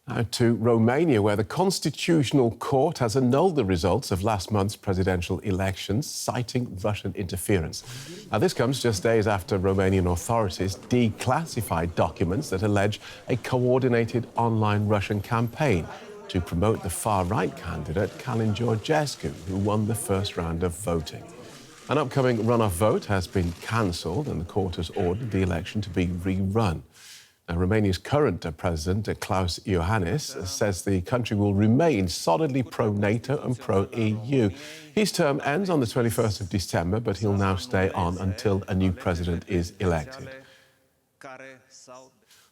Now to Romania, where the Constitutional Court has annulled the results of last month's presidential elections, citing Russian interference. Now, this comes just days after Romanian authorities declassified documents that allege a coordinated online Russian campaign to promote the far-right candidate Calin Georgescu, who won the first round of voting. An upcoming runoff vote has been cancelled and the court has ordered the election to be rerun. Now, Romania's current president, Calin Georgescu, says the country will remain solidly pro-NATO and pro-EU. His term ends on the 21st of December, but he'll now stay on until a new president is elected.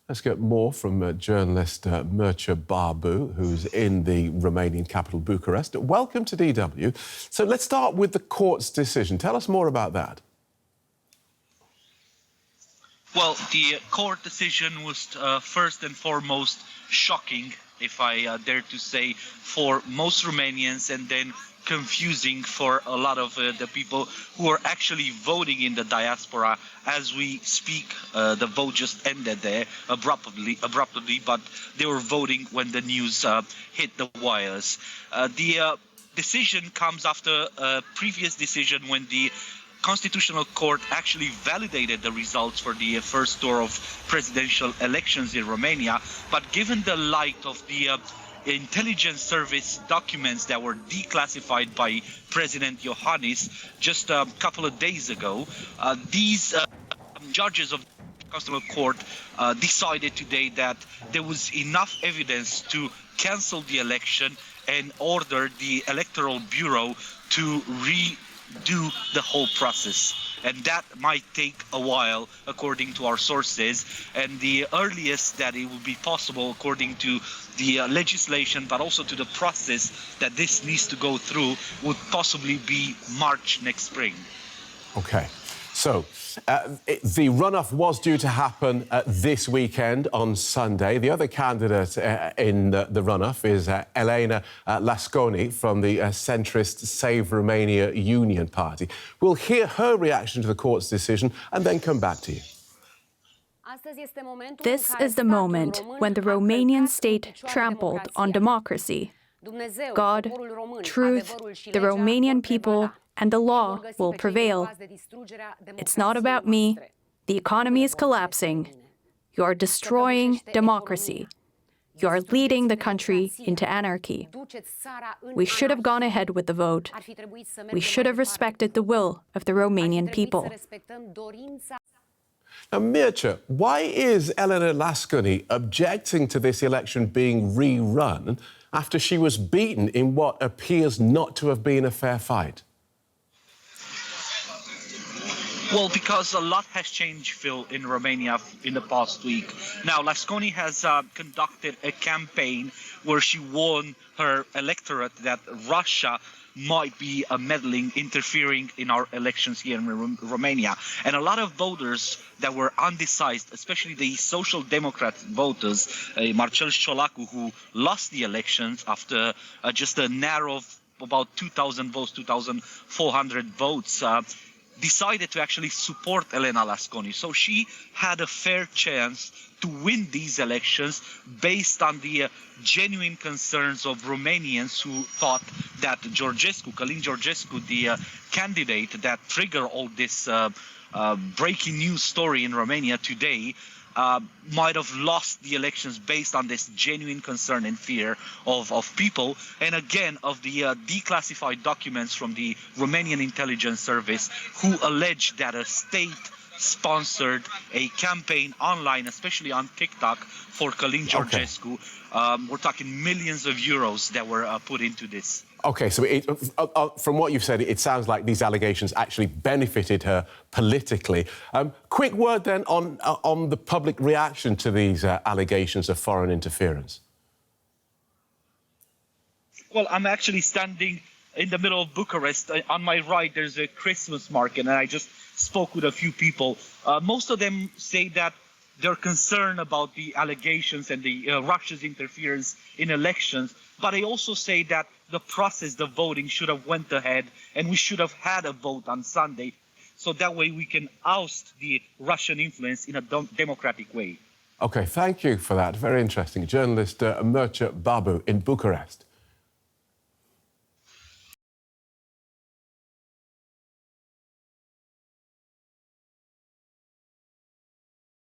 Let's get more from journalist Mircea Barbu, who's in the Romanian capital, Bucharest. Welcome to DW. So let's start with the court's decision. Tell us more about that. Well, the court decision was first and foremost shocking, if I dare to say, for most Romanians, and then confusing for a lot of the people who are actually voting in the diaspora. As we speak, the vote just ended there abruptly, but they were voting when the news hit the wires. The decision comes after a previous decision when the Constitutional Court actually validated the results for the first tour of presidential elections in Romania, but given the light of the intelligence service documents that were declassified by President Iohannis just a couple of days ago, these judges of the Constitutional Court decided today that there was enough evidence to cancel the election and order the Electoral Bureau to do the whole process, and that might take a while according to our sources, and the earliest that it will be possible according to the legislation but also to the process that this needs to go through would possibly be March next spring. Okay. So, the runoff was due to happen this weekend on Sunday. The other candidate in the runoff is Elena Lasconi from the centrist Save Romania Union Party. We'll hear her reaction to the court's decision and then come back to you. This is the moment when the Romanian state trampled on democracy. God, truth, the Romanian people, and the law will prevail. It's not about me. The economy is collapsing. You're destroying democracy. You're leading the country into anarchy. We should have gone ahead with the vote. We should have respected the will of the Romanian people. Now, Mircea, why is Elena Lasconi objecting to this election being rerun after she was beaten in what appears not to have been a fair fight? Well, because a lot has changed, Phil, in Romania in the past week. Now, Lasconi has conducted a campaign where she warned her electorate that Russia might be meddling, interfering in our elections here in Romania. And a lot of voters that were undecided, especially the Social Democrat voters, Marcel Ciolacu, who lost the elections after just a narrow about 2,000 votes, 2,400 votes, decided to actually support Elena Lasconi. So she had a fair chance to win these elections based on the genuine concerns of Romanians who thought that Calin Georgescu, the candidate that triggered all this breaking news story in Romania today, might have lost the elections based on this genuine concern and fear of people, and again of the declassified documents from the Romanian intelligence service, who allege that a state sponsored a campaign online, especially on TikTok, for Calin Georgescu. Okay. We're talking millions of euros that were put into this. OK, so from what you've said, it sounds like these allegations actually benefited her politically. Quick word then on the public reaction to these allegations of foreign interference. Well, I'm actually standing in the middle of Bucharest. On my right, there's a Christmas market, and I just spoke with a few people. Most of them say that they're concerned about the allegations and the Russia's interference in elections, but they also say that the process, the voting, should have went ahead, and we should have had a vote on Sunday, so that way we can oust the Russian influence in a democratic way. OK, thank you for that. Very interesting. Journalist Mircea Babu in Bucharest.